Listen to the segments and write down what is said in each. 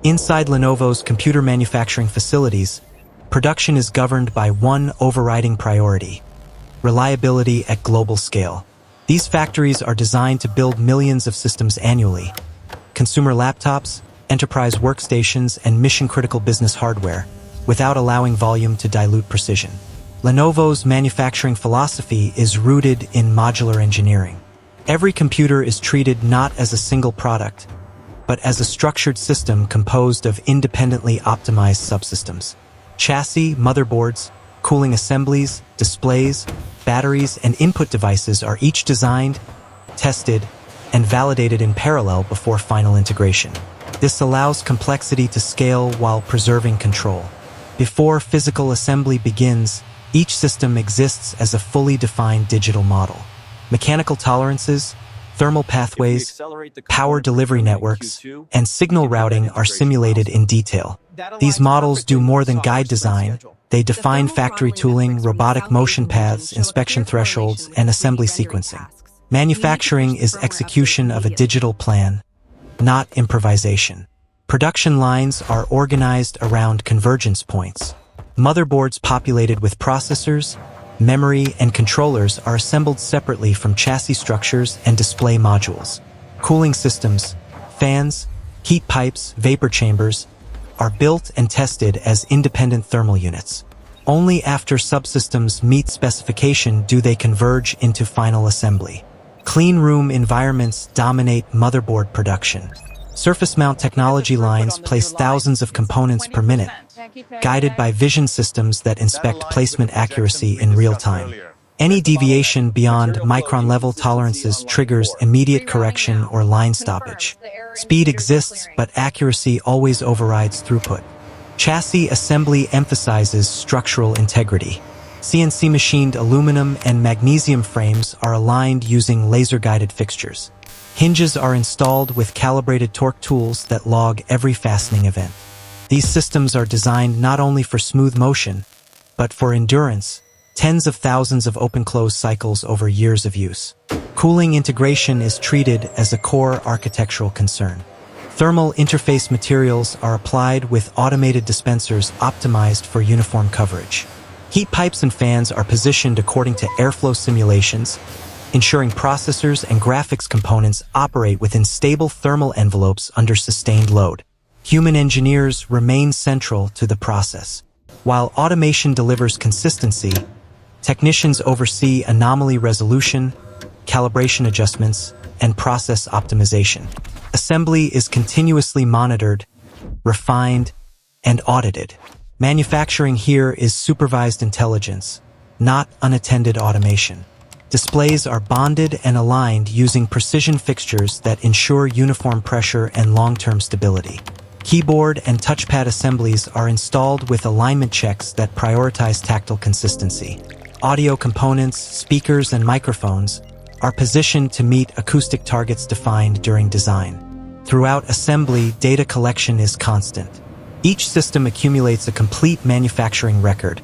Inside Lenovo's computer manufacturing facilities, production is governed by one overriding priority: reliability at global scale. These factories are designed to build millions of systems annually: consumer laptops, enterprise workstations, and mission-critical business hardware, without allowing volume to dilute precision. Lenovo's manufacturing philosophy is rooted in modular engineering. Every computer is treated not as a single product, but as a structured system composed of independently optimized subsystems. Chassis, motherboards, cooling assemblies, displays, batteries, and input devices are each designed, tested, and validated in parallel before final integration. This allows complexity to scale while preserving control. Before physical assembly begins, each system exists as a fully defined digital model. Mechanical tolerances, thermal pathways, power delivery networks, and signal routing are simulated in detail. These models do more than guide design. They define factory tooling, robotic motion paths, inspection thresholds, and assembly sequencing. Manufacturing is execution of a digital plan, not improvisation. Production lines are organized around convergence points. Motherboards populated with processors, memory, and controllers are assembled separately from chassis structures and display modules. Cooling systems, fans, heat pipes, vapor chambers are built and tested as independent thermal units. Only after subsystems meet specification do they converge into final assembly. Clean room environments dominate motherboard production. Surface mount technology lines place thousands of components per minute, guided by vision systems that inspect placement accuracy in real time. Any deviation beyond micron-level tolerances triggers immediate correction or line stoppage. Speed exists, but accuracy always overrides throughput. Chassis assembly emphasizes structural integrity. CNC machined aluminum and magnesium frames are aligned using laser-guided fixtures. Hinges are installed with calibrated torque tools that log every fastening event. These systems are designed not only for smooth motion, but for endurance, tens of thousands of open-close cycles over years of use. Cooling integration is treated as a core architectural concern. Thermal interface materials are applied with automated dispensers optimized for uniform coverage. Heat pipes and fans are positioned according to airflow simulations, ensuring processors and graphics components operate within stable thermal envelopes under sustained load. Human engineers remain central to the process. While automation delivers consistency, technicians oversee anomaly resolution, calibration adjustments, and process optimization. Assembly is continuously monitored, refined, and audited. Manufacturing here is supervised intelligence, not unattended automation. Displays are bonded and aligned using precision fixtures that ensure uniform pressure and long-term stability. Keyboard and touchpad assemblies are installed with alignment checks that prioritize tactile consistency. Audio components, speakers, and microphones are positioned to meet acoustic targets defined during design. Throughout assembly, data collection is constant. Each system accumulates a complete manufacturing record: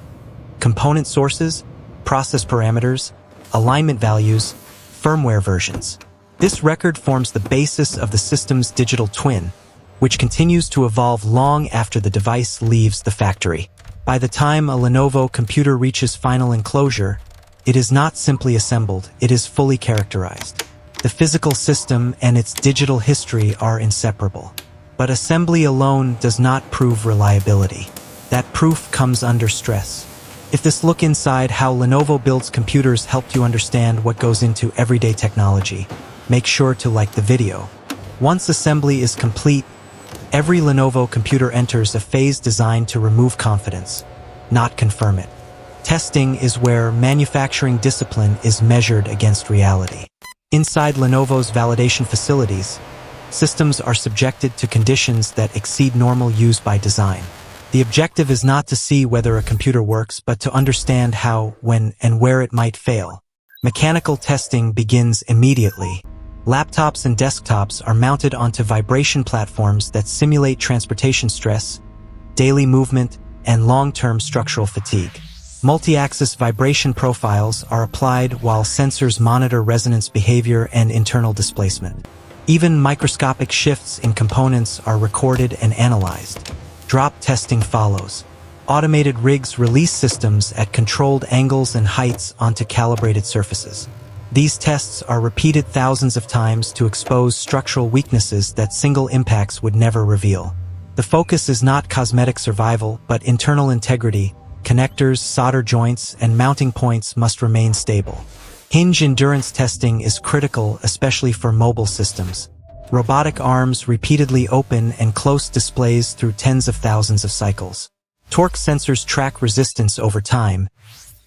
component sources, process parameters, alignment values, firmware versions. This record forms the basis of the system's digital twin, which continues to evolve long after the device leaves the factory. By the time a Lenovo computer reaches final enclosure, it is not simply assembled, it is fully characterized. The physical system and its digital history are inseparable. But assembly alone does not prove reliability. That proof comes under stress. If this look inside how Lenovo Builds Computers helped you understand what goes into everyday technology, make sure to like the video. Once assembly is complete, every Lenovo computer enters a phase designed to remove confidence, not confirm it. Testing is where manufacturing discipline is measured against reality. Inside Lenovo's validation facilities, systems are subjected to conditions that exceed normal use by design. The objective is not to see whether a computer works, but to understand how, when, and where it might fail. Mechanical testing begins immediately. Laptops and desktops are mounted onto vibration platforms that simulate transportation stress, daily movement, and long-term structural fatigue. Multi-axis vibration profiles are applied while sensors monitor resonance behavior and internal displacement. Even microscopic shifts in components are recorded and analyzed. Drop testing follows. Automated rigs release systems at controlled angles and heights onto calibrated surfaces. These tests are repeated thousands of times to expose structural weaknesses that single impacts would never reveal. The focus is not cosmetic survival, but internal integrity. Connectors, solder joints, and mounting points must remain stable. Hinge endurance testing is critical, especially for mobile systems. Robotic arms repeatedly open and close displays through tens of thousands of cycles. Torque sensors track resistance over time,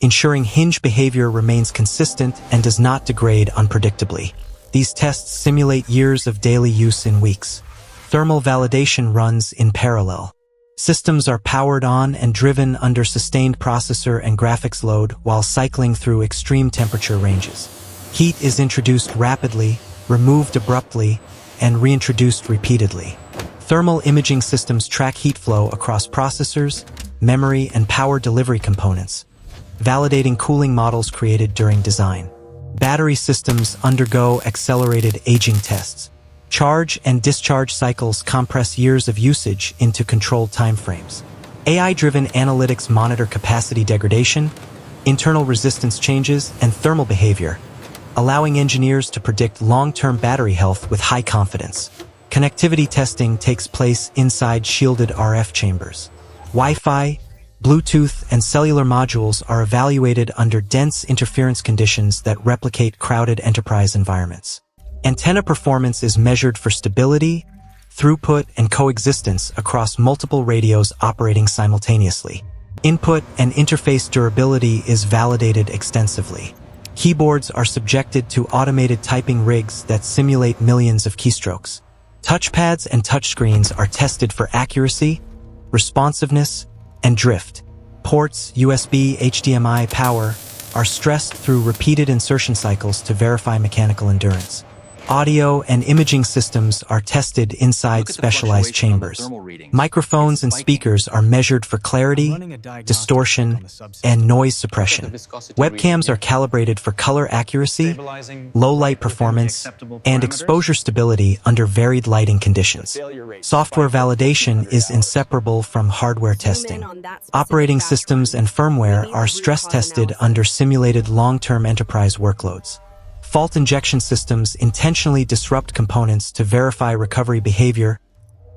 ensuring hinge behavior remains consistent and does not degrade unpredictably. These tests simulate years of daily use in weeks. Thermal validation runs in parallel. Systems are powered on and driven under sustained processor and graphics load while cycling through extreme temperature ranges. Heat is introduced rapidly, removed abruptly, and reintroduced repeatedly. Thermal imaging systems track heat flow across processors, memory, and power delivery components, validating cooling models created during design. Battery systems undergo accelerated aging tests. Charge and discharge cycles compress years of usage into controlled timeframes. AI-driven analytics monitor capacity degradation, internal resistance changes, and thermal behavior, allowing engineers to predict long-term battery health with high confidence. Connectivity testing takes place inside shielded RF chambers. Wi-Fi, Bluetooth, and cellular modules are evaluated under dense interference conditions that replicate crowded enterprise environments. Antenna performance is measured for stability, throughput, and coexistence across multiple radios operating simultaneously. Input and interface durability is validated extensively. Keyboards are subjected to automated typing rigs that simulate millions of keystrokes. Touchpads and touchscreens are tested for accuracy, responsiveness, and drift. Ports, USB, HDMI, power are stressed through repeated insertion cycles to verify mechanical endurance. Audio and imaging systems are tested inside specialized chambers. Microphones and speakers are measured for clarity, distortion, and noise suppression. Webcams are calibrated for color accuracy, low light performance, and exposure stability under varied lighting conditions. Software validation is inseparable from hardware testing. Operating systems and firmware are stress tested under simulated long-term enterprise workloads. Fault injection systems intentionally disrupt components to verify recovery behavior,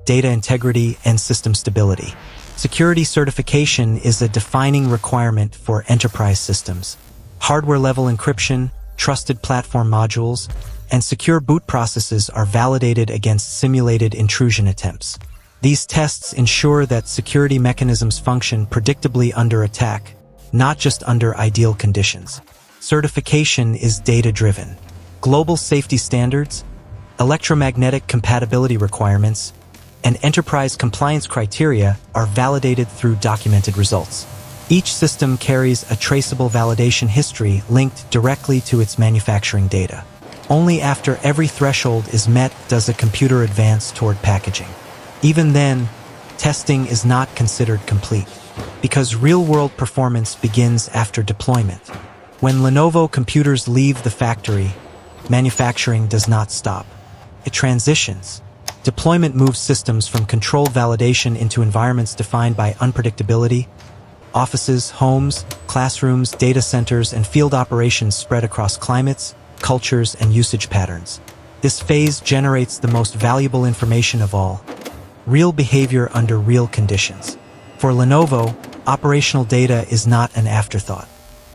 data integrity, and system stability. Security certification is a defining requirement for enterprise systems. Hardware-level encryption, trusted platform modules, and secure boot processes are validated against simulated intrusion attempts. These tests ensure that security mechanisms function predictably under attack, not just under ideal conditions. Certification is data-driven. Global safety standards, electromagnetic compatibility requirements, and enterprise compliance criteria are validated through documented results. Each system carries a traceable validation history linked directly to its manufacturing data. Only after every threshold is met does a computer advance toward packaging. Even then, testing is not considered complete, because real-world performance begins after deployment. When Lenovo computers leave the factory, manufacturing does not stop. It transitions. Deployment moves systems from controlled validation into environments defined by unpredictability. Offices, homes, classrooms, data centers, and field operations spread across climates, cultures, and usage patterns. This phase generates the most valuable information of all: real behavior under real conditions. For Lenovo, operational data is not an afterthought.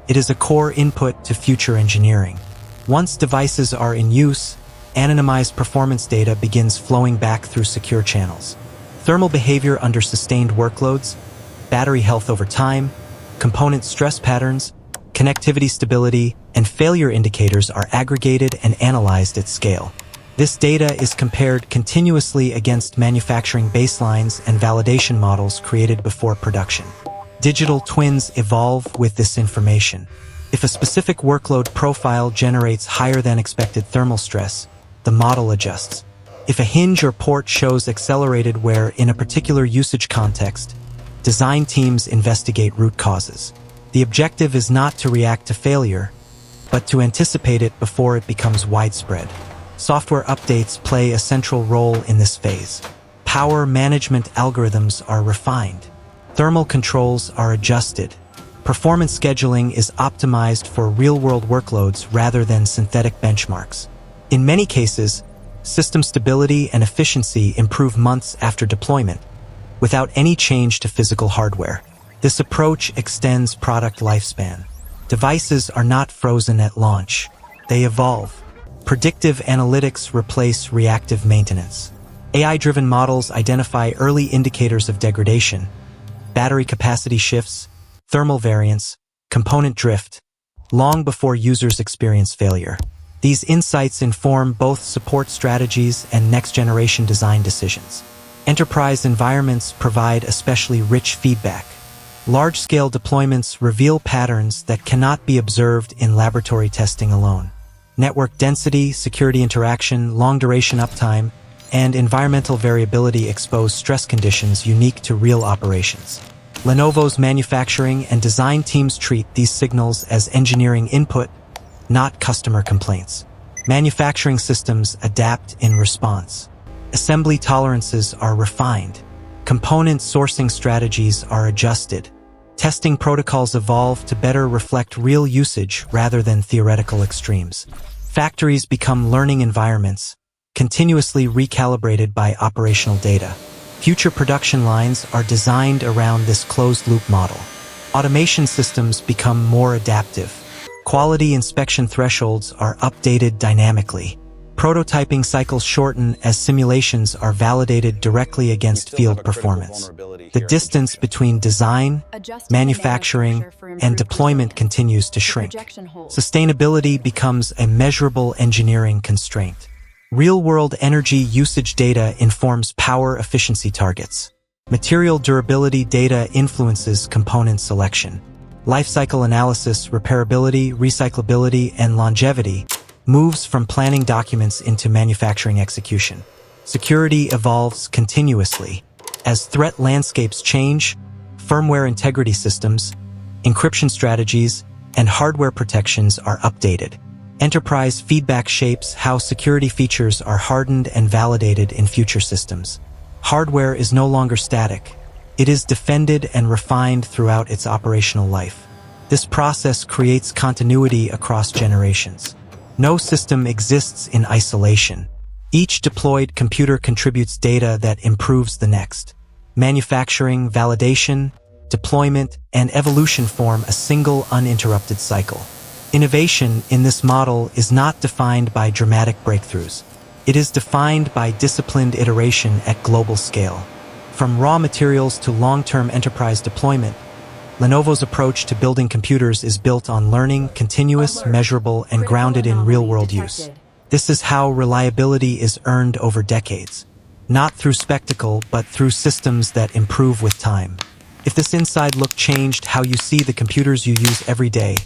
It is a core input to future engineering. Once devices are in use, anonymized performance data begins flowing back through secure channels. Thermal behavior under sustained workloads, battery health over time, component stress patterns, connectivity stability, and failure indicators are aggregated and analyzed at scale. This data is compared continuously against manufacturing baselines and validation models created before production. Digital twins evolve with this information. If a specific workload profile generates higher than expected thermal stress, the model adjusts. If a hinge or port shows accelerated wear in a particular usage context, design teams investigate root causes. The objective is not to react to failure, but to anticipate it before it becomes widespread. Software updates play a central role in this phase. Power management algorithms are refined. Thermal controls are adjusted. Performance scheduling is optimized for real-world workloads rather than synthetic benchmarks. In many cases, system stability and efficiency improve months after deployment, without any change to physical hardware. This approach extends product lifespan. Devices are not frozen at launch. They evolve. Predictive analytics replace reactive maintenance. AI-driven models identify early indicators of degradation, battery capacity shifts, thermal variance, component drift, long before users experience failure. These insights inform both support strategies and next-generation design decisions. Enterprise environments provide especially rich feedback. Large-scale deployments reveal patterns that cannot be observed in laboratory testing alone. Network density, security interaction, long-duration uptime, and environmental variability expose stress conditions unique to real operations. Lenovo's manufacturing and design teams treat these signals as engineering input, not customer complaints. Manufacturing systems adapt in response. Assembly tolerances are refined. Component sourcing strategies are adjusted. Testing protocols evolve to better reflect real usage rather than theoretical extremes. Factories become learning environments, continuously recalibrated by operational data. Future production lines are designed around this closed-loop model. Automation systems become more adaptive. Quality inspection thresholds are updated dynamically. Prototyping cycles shorten as simulations are validated directly against field performance. The distance between design, manufacturing, and deployment continues to shrink. Sustainability becomes a measurable engineering constraint. Real-world energy usage data informs power efficiency targets. Material durability data influences component selection. Lifecycle analysis, repairability, recyclability, and longevity moves from planning documents into manufacturing execution. Security evolves continuously. As threat landscapes change, firmware integrity systems, encryption strategies, and hardware protections are updated. Enterprise feedback shapes how security features are hardened and validated in future systems. Hardware is no longer static. It is defended and refined throughout its operational life. This process creates continuity across generations. No system exists in isolation. Each deployed computer contributes data that improves the next. Manufacturing, validation, deployment, and evolution form a single uninterrupted cycle. Innovation in this model is not defined by dramatic breakthroughs. It is defined by disciplined iteration at global scale. From raw materials to long-term enterprise deployment, Lenovo's approach to building computers is built on learning, continuous, measurable, and grounded in real-world use. This is how reliability is earned over decades, not through spectacle, but through systems that improve with time. If this inside look changed how you see the computers you use every day,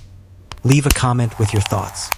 leave a comment with your thoughts.